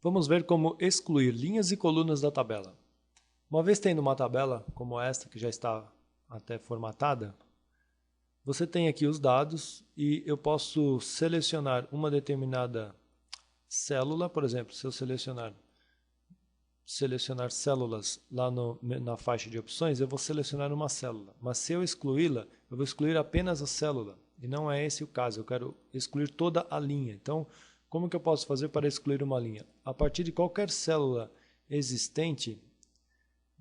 Vamos ver como excluir linhas e colunas da tabela. Uma vez tendo uma tabela como esta, que já está até formatada, você tem aqui os dados e eu posso selecionar uma determinada célula. Por exemplo, se eu selecionar células lá na faixa de opções, eu vou selecionar uma célula. Mas se eu excluí-la, eu vou excluir apenas a célula. E não é esse o caso, eu quero excluir toda a linha. Então, como que eu posso fazer para excluir uma linha? A partir de qualquer célula existente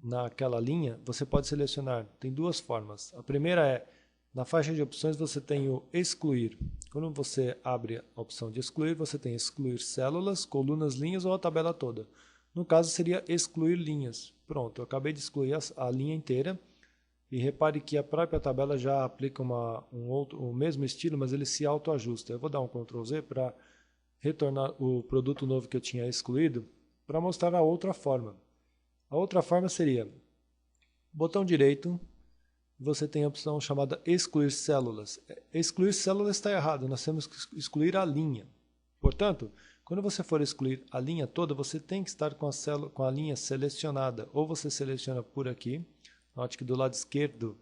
naquela linha, você pode selecionar. Tem duas formas. A primeira é, na faixa de opções você tem o excluir. Quando você abre a opção de excluir, você tem excluir células, colunas, linhas ou a tabela toda. No caso seria excluir linhas. Pronto, eu acabei de excluir a linha inteira. E repare que a própria tabela já aplica o mesmo estilo, mas ele se autoajusta. Eu vou dar um Ctrl Z para retornar o produto novo que eu tinha excluído, para mostrar a outra forma. A outra forma seria, botão direito, você tem a opção chamada excluir células. Excluir células está errado, nós temos que excluir a linha. Portanto, quando você for excluir a linha toda, você tem que estar com a linha selecionada. Ou você seleciona por aqui, note que do lado esquerdo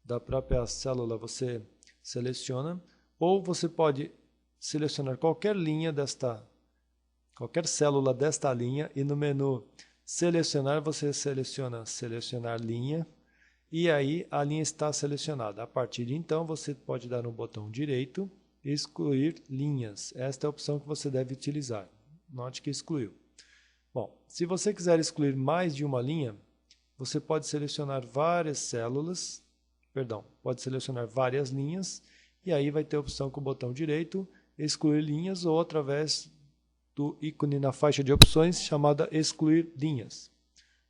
da própria célula você seleciona, ou você pode selecionar qualquer célula desta linha e no menu selecionar você seleciona selecionar linha e aí a linha está selecionada. A partir de então você pode dar um botão direito e excluir linhas. Esta é a opção que você deve utilizar. Note que excluiu. Bom, se você quiser excluir mais de uma linha, você pode selecionar várias linhas, e aí vai ter a opção com o botão direito, excluir linhas, ou através do ícone na faixa de opções, chamada excluir linhas.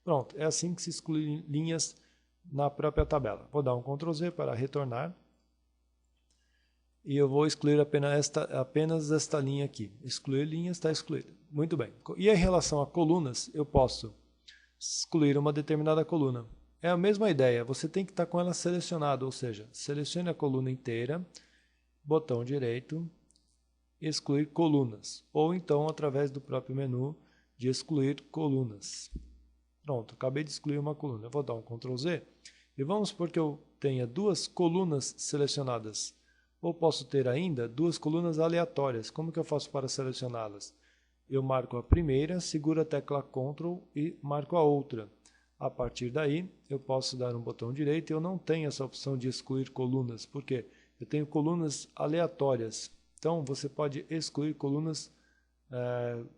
Pronto, é assim que se exclui linhas na própria tabela. Vou dar um Ctrl Z para retornar, e eu vou excluir apenas esta linha aqui. Excluir linhas, está excluída. Muito bem. E em relação a colunas, eu posso excluir uma determinada coluna. É a mesma ideia, você tem que estar com ela selecionada, ou seja, selecione a coluna inteira, botão direito, excluir colunas, ou então através do próprio menu de excluir colunas. Pronto, acabei de excluir uma coluna. Eu vou dar um Ctrl Z e vamos supor que eu tenha duas colunas selecionadas, ou posso ter ainda duas colunas aleatórias. Como que eu faço para selecioná-las? Eu marco a primeira, seguro a tecla Ctrl e marco a outra. A partir daí, eu posso dar um botão direito e eu não tenho essa opção de excluir colunas, porque eu tenho colunas aleatórias. Então, você pode excluir colunas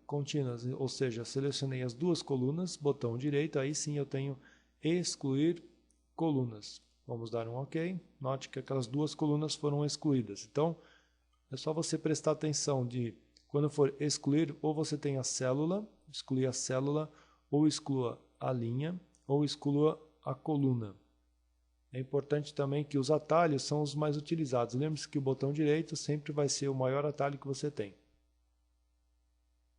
contínuas, ou seja, selecionei as duas colunas, botão direito, aí sim eu tenho excluir colunas. Vamos dar um OK. Note que aquelas duas colunas foram excluídas. Então, é só você prestar atenção de quando for excluir, ou você tem a célula, excluir a célula, ou exclua a linha, ou exclua a coluna. É importante também que os atalhos são os mais utilizados. Lembre-se que o botão direito sempre vai ser o maior atalho que você tem.